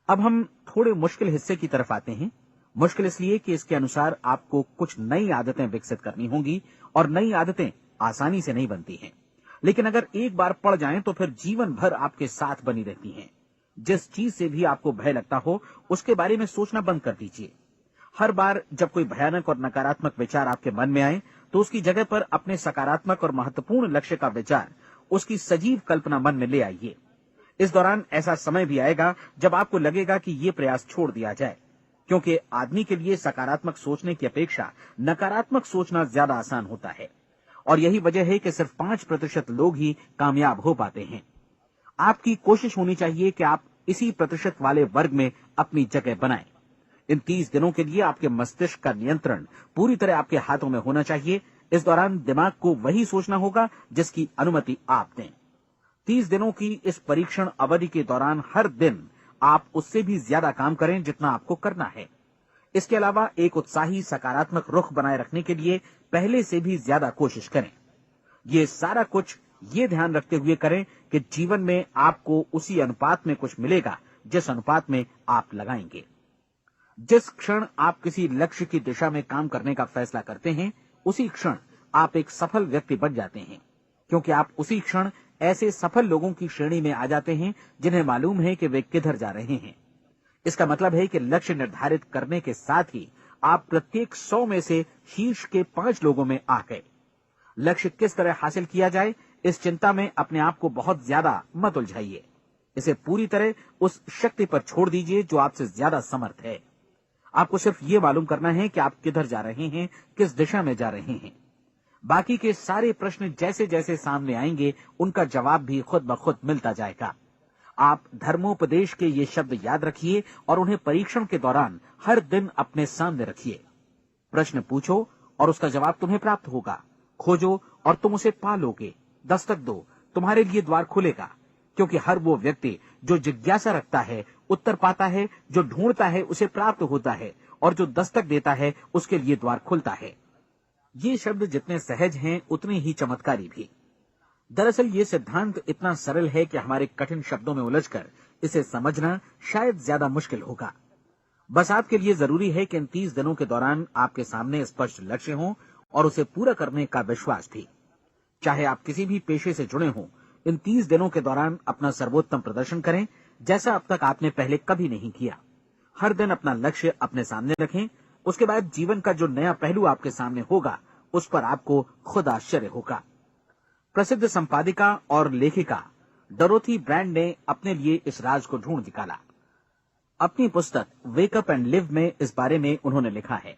अब हम थोड़े मुश्किल हिस्से की तरफ आते हैं। मुश्किल इसलिए कि इसके अनुसार आपको कुछ नई आदतें विकसित करनी होंगी, और नई आदतें आसानी से नहीं बनती हैं, लेकिन अगर एक बार पड़ जाएं तो फिर जीवन भर आपके साथ बनी रहती हैं। जिस चीज से भी आपको भय लगता हो, उसके बारे में सोचना बंद कर दीजिए। हर बार जब कोई भयानक और नकारात्मक विचार आपके मन में आए, तो उसकी जगह पर अपने सकारात्मक और महत्वपूर्ण लक्ष्य का विचार, उसकी सजीव कल्पना मन में ले आइए। इस दौरान ऐसा समय भी आएगा जब आपको लगेगा कि ये प्रयास छोड़ दिया जाए, क्योंकि आदमी के लिए सकारात्मक सोचने की अपेक्षा नकारात्मक सोचना ज्यादा आसान होता है, और यही वजह है कि सिर्फ 5% लोग ही कामयाब हो पाते हैं। आपकी कोशिश होनी चाहिए कि आप इसी प्रतिशत वाले वर्ग में अपनी जगह बनाएं। इन 30 दिनों के लिए आपके मस्तिष्क का नियंत्रण पूरी तरह आपके हाथों में होना चाहिए। इस दौरान दिमाग को वही सोचना होगा जिसकी अनुमति आप दें। 30 दिनों की इस परीक्षण अवधि के दौरान हर दिन आप उससे भी ज्यादा काम करें जितना आपको करना है। इसके अलावा एक उत्साही सकारात्मक रुख बनाए रखने के लिए पहले से भी ज्यादा कोशिश करें। ये सारा कुछ ये ध्यान रखते हुए करें कि जीवन में आपको उसी अनुपात में कुछ मिलेगा जिस अनुपात में आप लगाएंगे। जिस क्षण आप किसी लक्ष्य की दिशा में काम करने का फैसला करते हैं, उसी क्षण आप एक सफल व्यक्ति बन जाते हैं, क्योंकि आप उसी क्षण ऐसे सफल लोगों की श्रेणी में आ जाते हैं जिन्हें मालूम है कि वे किधर जा रहे हैं। इसका मतलब है कि लक्ष्य निर्धारित करने के साथ ही आप प्रत्येक 100 में से शीर्ष के 5 लोगों में आ गए। लक्ष्य किस तरह हासिल किया जाए, इस चिंता में अपने आप को बहुत ज्यादा मत उलझाइए। इसे पूरी तरह उस शक्ति पर छोड़ दीजिए जो आपसे ज्यादा समर्थ है। आपको सिर्फ ये मालूम करना है कि आप किधर जा रहे हैं, किस दिशा में जा रहे हैं। बाकी के सारे प्रश्न जैसे जैसे सामने आएंगे, उनका जवाब भी खुद ब खुद मिलता जाएगा। आप धर्मोपदेश के ये शब्द याद रखिए और उन्हें परीक्षण के दौरान हर दिन अपने सामने रखिए। प्रश्न पूछो और उसका जवाब तुम्हें प्राप्त होगा। खोजो और तुम उसे पा लोगे। दस्तक दो, तुम्हारे लिए द्वार खुलेगा, क्योंकि हर वो व्यक्ति जो जिज्ञासा रखता है उत्तर पाता है, जो ढूंढता है उसे प्राप्त होता है, और जो दस्तक देता है उसके लिए द्वार खुलता है। ये शब्द जितने सहज हैं उतने ही चमत्कारी भी। दरअसल ये सिद्धांत इतना सरल है कि हमारे कठिन शब्दों में उलझकर इसे समझना शायद ज्यादा मुश्किल होगा। बस आपके लिए जरूरी है कि इन 30 दिनों के दौरान आपके सामने स्पष्ट लक्ष्य हो और उसे पूरा करने का विश्वास भी। चाहे आप किसी भी पेशे से जुड़े हों, इन 30 दिनों के दौरान अपना सर्वोत्तम प्रदर्शन करें, जैसा अब तक आपने पहले कभी नहीं किया। हर दिन अपना लक्ष्य अपने सामने रखें। उसके बाद जीवन का जो नया पहलू आपके सामने होगा, उस पर आपको खुद आश्चर्य होगा। प्रसिद्ध संपादिका और लेखिका डोरोथी ब्रैंड ने अपने लिए इस राज को ढूंढ निकाला। अपनी पुस्तक वेक अप एंड लिव में इस बारे में उन्होंने लिखा है।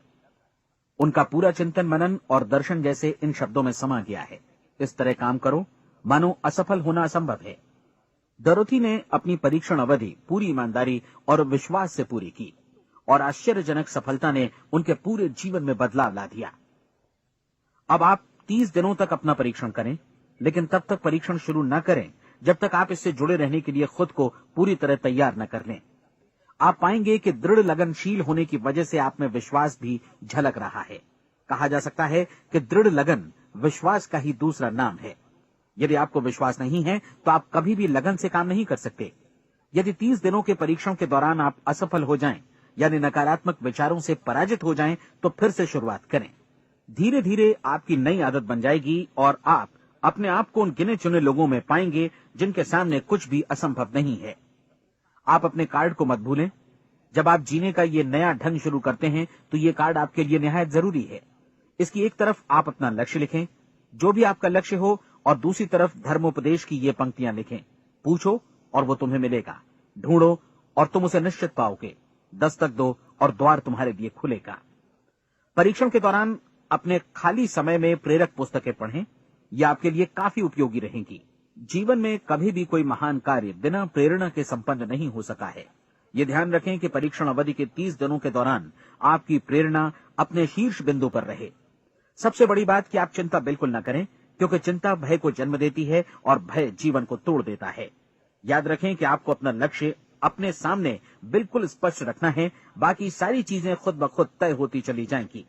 उनका पूरा चिंतन मनन और दर्शन जैसे इन शब्दों में समा गया है। इस तरह काम करो मानो असफल होना असंभव है। डोरोथी ने अपनी परीक्षण अवधि पूरी ईमानदारी और विश्वास से पूरी की और आश्चर्यजनक सफलता ने उनके पूरे जीवन में बदलाव ला दिया। अब आप 30 दिनों तक अपना परीक्षण करें, लेकिन तब तक परीक्षण शुरू न करें जब तक आप इससे जुड़े रहने के लिए खुद को पूरी तरह तैयार न कर लें। आप पाएंगे कि दृढ़ लगनशील होने की वजह से आप में विश्वास भी झलक रहा है। कहा जा सकता है कि दृढ़ लगन विश्वास का ही दूसरा नाम है। यदि आपको विश्वास नहीं है तो आप कभी भी लगन से काम नहीं कर सकते। यदि 30 दिनों के परीक्षण के दौरान आप असफल हो जाएं, यानी नकारात्मक विचारों से पराजित हो जाएं, तो फिर से शुरुआत करें। धीरे धीरे आपकी नई आदत बन जाएगी और आप अपने आप को उन गिने चुने लोगों में पाएंगे जिनके सामने कुछ भी असंभव नहीं है। आप अपने कार्ड को मत भूलें। जब आप जीने का ये नया ढंग शुरू करते हैं तो ये कार्ड आपके लिए निहायत जरूरी है। इसकी एक तरफ आप अपना लक्ष्य लिखें, जो भी आपका लक्ष्य हो, और दूसरी तरफ धर्मोपदेश की ये पंक्तियां लिखें। पूछो और वो तुम्हें मिलेगा, ढूंढो और तुम उसे निश्चित पाओगे, दस्तक दो और द्वार तुम्हारे लिए खुलेगा। परीक्षण के दौरान अपने खाली समय में प्रेरक पुस्तकें पढ़ें, ये आपके लिए काफी उपयोगी रहेंगी। जीवन में कभी भी कोई महान कार्य बिना प्रेरणा के संपन्न नहीं हो सका है। ये ध्यान रखें कि परीक्षण अवधि के 30 दिनों के दौरान आपकी प्रेरणा अपने शीर्ष बिंदु पर रहे। सबसे बड़ी बात कि आप चिंता बिल्कुल न करें, क्योंकि चिंता भय को जन्म देती है और भय जीवन को तोड़ देता है। याद रखें कि आपको अपना लक्ष्य अपने सामने बिल्कुल स्पष्ट रखना है, बाकी सारी चीजें खुद ब खुद तय होती चली जाएंगी।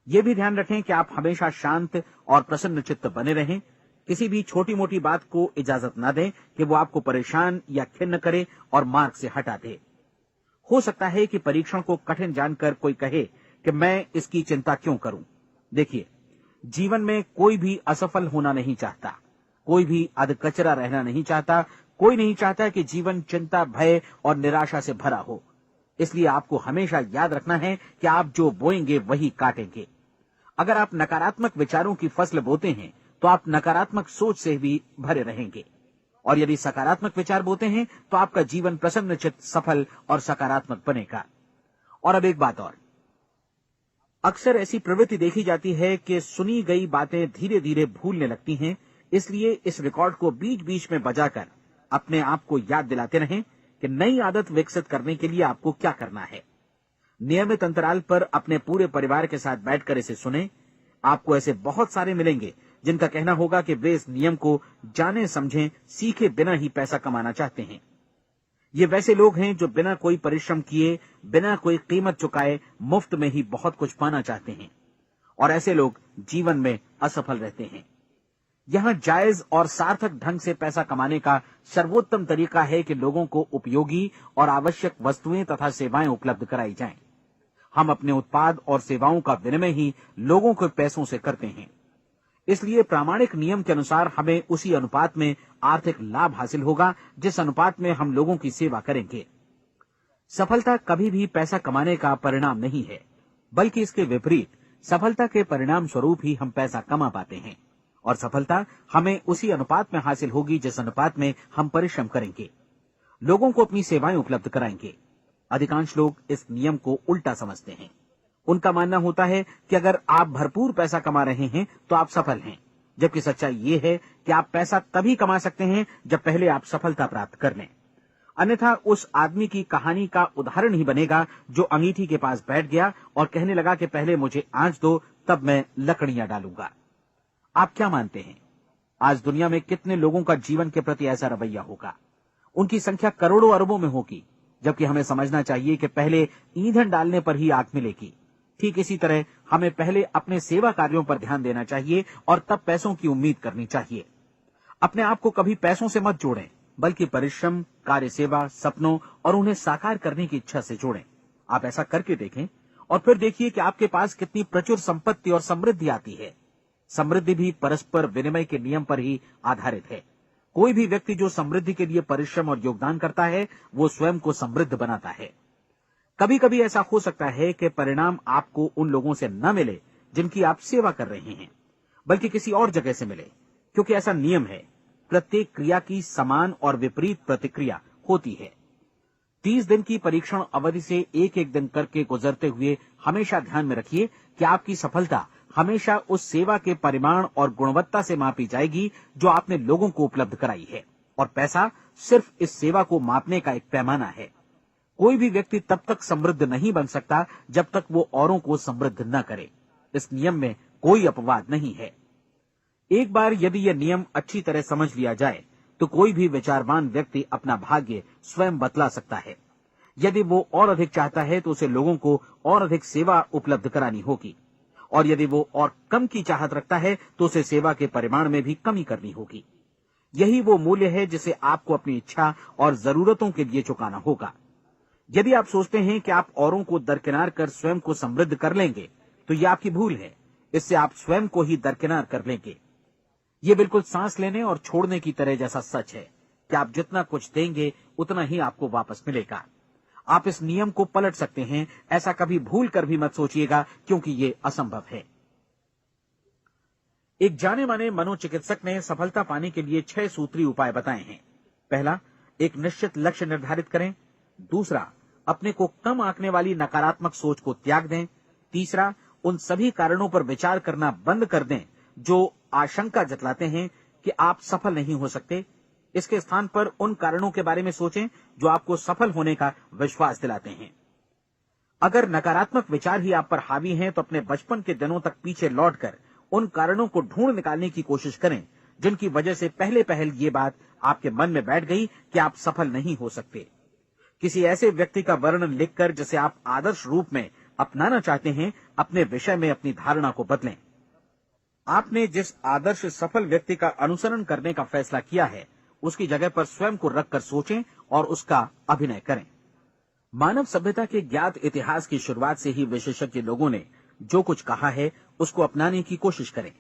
ये भी ध्यान रखें कि आप हमेशा शांत और प्रसन्न चित्त बने रहें। किसी भी छोटी मोटी बात को इजाजत न दें कि वो आपको परेशान या खिन्न करे और मार्ग से हटा दे। हो सकता है कि परीक्षण को कठिन जानकर कोई कहे कि मैं इसकी चिंता क्यों करूं। देखिए, जीवन में कोई भी असफल होना नहीं चाहता, कोई भी अधकचरा रहना नहीं चाहता, कोई नहीं चाहता कि जीवन चिंता, भय और निराशा से भरा हो। इसलिए आपको हमेशा याद रखना है कि आप जो बोएंगे वही काटेंगे। अगर आप नकारात्मक विचारों की फसल बोते हैं तो आप नकारात्मक सोच से भी भरे रहेंगे, और यदि सकारात्मक विचार बोते हैं तो आपका जीवन प्रसन्नचित्त, सफल और सकारात्मक बनेगा। और अब एक बात और, अक्सर ऐसी प्रवृत्ति देखी जाती है कि सुनी गई बातें धीरे धीरे भूलने लगती हैं। इसलिए इस रिकॉर्ड को बीच बीच में बजाकर अपने आप को याद दिलाते रहें कि नई आदत विकसित करने के लिए आपको क्या करना है। नियमित अंतराल पर अपने पूरे परिवार के साथ बैठकर इसे सुनें। आपको ऐसे बहुत सारे मिलेंगे जिनका कहना होगा कि वे इस नियम को जाने समझे सीखे बिना ही पैसा कमाना चाहते हैं। ये वैसे लोग हैं जो बिना कोई परिश्रम किए, बिना कोई कीमत चुकाए मुफ्त में ही बहुत कुछ पाना चाहते हैं, और ऐसे लोग जीवन में असफल रहते हैं। यहां जायज और सार्थक ढंग से पैसा कमाने का सर्वोत्तम तरीका है कि लोगों को उपयोगी और आवश्यक वस्तुएं तथा सेवाएं उपलब्ध कराई जाएं। हम अपने उत्पाद और सेवाओं का विनिमय ही लोगों के पैसों से करते हैं। इसलिए प्रामाणिक नियम के अनुसार हमें उसी अनुपात में आर्थिक लाभ हासिल होगा जिस अनुपात में हम लोगों की सेवा करेंगे। सफलता कभी भी पैसा कमाने का परिणाम नहीं है, बल्कि इसके विपरीत सफलता के परिणाम स्वरूप ही हम पैसा कमा पाते हैं, और सफलता हमें उसी अनुपात में हासिल होगी जिस अनुपात में हम परिश्रम करेंगे, लोगों को अपनी सेवाएं उपलब्ध कराएंगे। अधिकांश लोग इस नियम को उल्टा समझते हैं। उनका मानना होता है कि अगर आप भरपूर पैसा कमा रहे हैं तो आप सफल हैं, जबकि सच्चाई ये है कि आप पैसा तभी कमा सकते हैं जब पहले आप सफलता प्राप्त कर लें। अन्यथा उस आदमी की कहानी का उदाहरण ही बनेगा जो अंगीठी के पास बैठ गया और कहने लगा कि पहले मुझे आंच दो, तब मैं लकड़ियां डालूंगा। आप क्या मानते हैं, आज दुनिया में कितने लोगों का जीवन के प्रति ऐसा रवैया होगा? उनकी संख्या करोड़ों अरबों में होगी, जबकि हमें समझना चाहिए कि पहले ईंधन डालने पर ही आग मिलेगी। ठीक इसी तरह हमें पहले अपने सेवा कार्यों पर ध्यान देना चाहिए और तब पैसों की उम्मीद करनी चाहिए। अपने आप को कभी पैसों से मत जोड़ें, बल्कि परिश्रम, कार्य सेवा, सपनों और उन्हें साकार करने की इच्छा से जोड़ें। आप ऐसा करके देखें और फिर देखिए कि आपके पास कितनी प्रचुर संपत्ति और समृद्धि आती है। समृद्धि भी परस्पर विनिमय के नियम पर ही आधारित है। कोई भी व्यक्ति जो समृद्धि के लिए परिश्रम और योगदान करता है, वो स्वयं को समृद्ध बनाता है। कभी कभी ऐसा हो सकता है कि परिणाम आपको उन लोगों से न मिले जिनकी आप सेवा कर रहे हैं, बल्कि किसी और जगह से मिले, क्योंकि ऐसा नियम है, प्रत्येक क्रिया की समान और विपरीत प्रतिक्रिया होती है। 30 दिन की परीक्षण अवधि से एक एक दिन करके गुजरते हुए हमेशा ध्यान में रखिए कि आपकी सफलता हमेशा उस सेवा के परिमाण और गुणवत्ता से मापी जाएगी जो आपने लोगों को उपलब्ध कराई है, और पैसा सिर्फ इस सेवा को मापने का एक पैमाना है। कोई भी व्यक्ति तब तक समृद्ध नहीं बन सकता जब तक वो औरों को समृद्ध न करे। इस नियम में कोई अपवाद नहीं है। एक बार यदि यह नियम अच्छी तरह समझ लिया जाए तो कोई भी विचारवान व्यक्ति अपना भाग्य स्वयं बतला सकता है। यदि वो और अधिक चाहता है तो उसे लोगों को और अधिक सेवा उपलब्ध करानी होगी, और यदि वो और कम की चाहत रखता है तो उसे सेवा के परिमाण में भी कमी करनी होगी। यही वो मूल्य है जिसे आपको अपनी इच्छा और जरूरतों के लिए चुकाना होगा। यदि आप सोचते हैं कि आप औरों को दरकिनार कर स्वयं को समृद्ध कर लेंगे तो यह आपकी भूल है। इससे आप स्वयं को ही दरकिनार कर लेंगे। ये बिल्कुल सांस लेने और छोड़ने की तरह जैसा सच है कि आप जितना कुछ देंगे उतना ही आपको वापस मिलेगा। आप इस नियम को पलट सकते हैं, ऐसा कभी भूल कर भी मत सोचिएगा, क्योंकि ये असंभव है। एक जाने माने मनोचिकित्सक ने सफलता पाने के लिए 6 सूत्री उपाय बताए हैं। पहला, एक निश्चित लक्ष्य निर्धारित करें। दूसरा, अपने को कम आंकने वाली नकारात्मक सोच को त्याग दें। तीसरा, उन सभी कारणों पर विचार करना बंद कर दें जो आशंका जतलाते हैं कि आप सफल नहीं हो सकते। इसके स्थान पर उन कारणों के बारे में सोचें जो आपको सफल होने का विश्वास दिलाते हैं। अगर नकारात्मक विचार ही आप पर हावी हैं तो अपने बचपन के दिनों तक पीछे लौटकर उन कारणों को ढूंढ निकालने की कोशिश करें जिनकी वजह से पहले पहल ये बात आपके मन में बैठ गई कि आप सफल नहीं हो सकते। किसी ऐसे व्यक्ति का वर्णन लिखकर जिसे आप आदर्श रूप में अपनाना चाहते हैं, अपने विषय में अपनी धारणा को बदलें। आपने जिस आदर्श सफल व्यक्ति का अनुसरण करने का फैसला किया है उसकी जगह पर स्वयं को रखकर सोचें और उसका अभिनय करें। मानव सभ्यता के ज्ञात इतिहास की शुरुआत से ही विशेषज्ञ लोगों ने जो कुछ कहा है उसको अपनाने की कोशिश करें।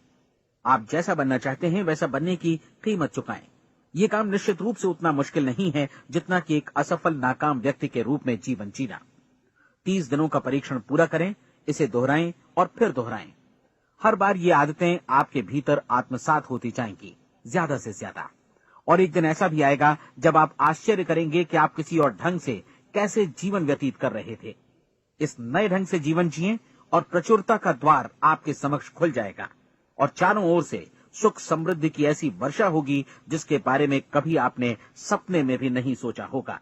आप जैसा बनना चाहते हैं वैसा बनने की कीमत चुकाएं। ये काम निश्चित रूप से उतना मुश्किल नहीं है जितना कि एक असफल नाकाम व्यक्ति के रूप में जीवन जीना। 30 दिनों का परीक्षण पूरा करें, इसे दोहराएं और फिर दोहराएं। हर बार ये आदतें आपके भीतर आत्मसात होती जाएंगी, ज्यादा से ज्यादा। और एक दिन ऐसा भी आएगा जब आप आश्चर्य करेंगे कि आप किसी और ढंग से कैसे जीवन व्यतीत कर रहे थे। इस नए ढंग से जीवन जिएं और प्रचुरता का द्वार आपके समक्ष खुल जाएगा और चारों ओर से सुख समृद्धि की ऐसी वर्षा होगी जिसके बारे में कभी आपने सपने में भी नहीं सोचा होगा।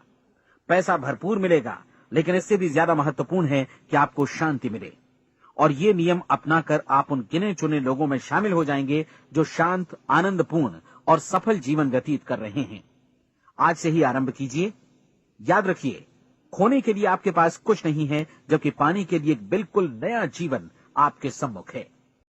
पैसा भरपूर मिलेगा, लेकिन इससे भी ज्यादा महत्वपूर्ण है कि आपको शांति मिले। और ये नियम अपनाकर आप उन गिने चुने लोगों में शामिल हो जाएंगे जो शांत, आनंदपूर्ण और सफल जीवन व्यतीत कर रहे हैं। आज से ही आरंभ कीजिए। याद रखिए, खोने के लिए आपके पास कुछ नहीं है, जबकि पाने के लिए एक बिल्कुल नया जीवन आपके सम्मुख है।